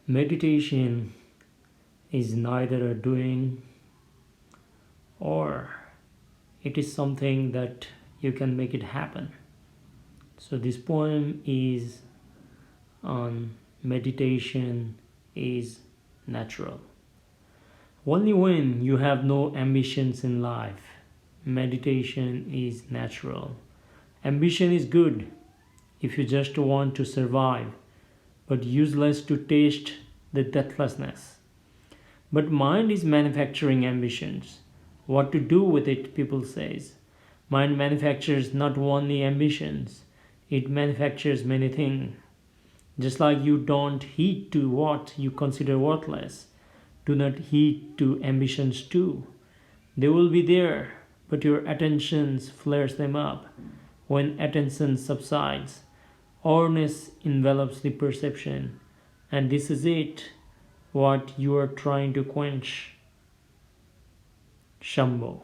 Meditation is neither a doing or it is something that you can make it happen. So this poem is on meditation is natural. Only when you have no ambitions in life, meditation is natural. Ambition is good if you just want to survive, but useless to taste the deathlessness. But mind is manufacturing ambitions. What to do with it, people says. Mind manufactures not only ambitions, it manufactures many things. Just like you don't heed to what you consider worthless, do not heed to ambitions too. They will be there, but your attention flares them up. When attention subsides, awareness envelops the perception, and this is it, what you are trying to quench. Shambho.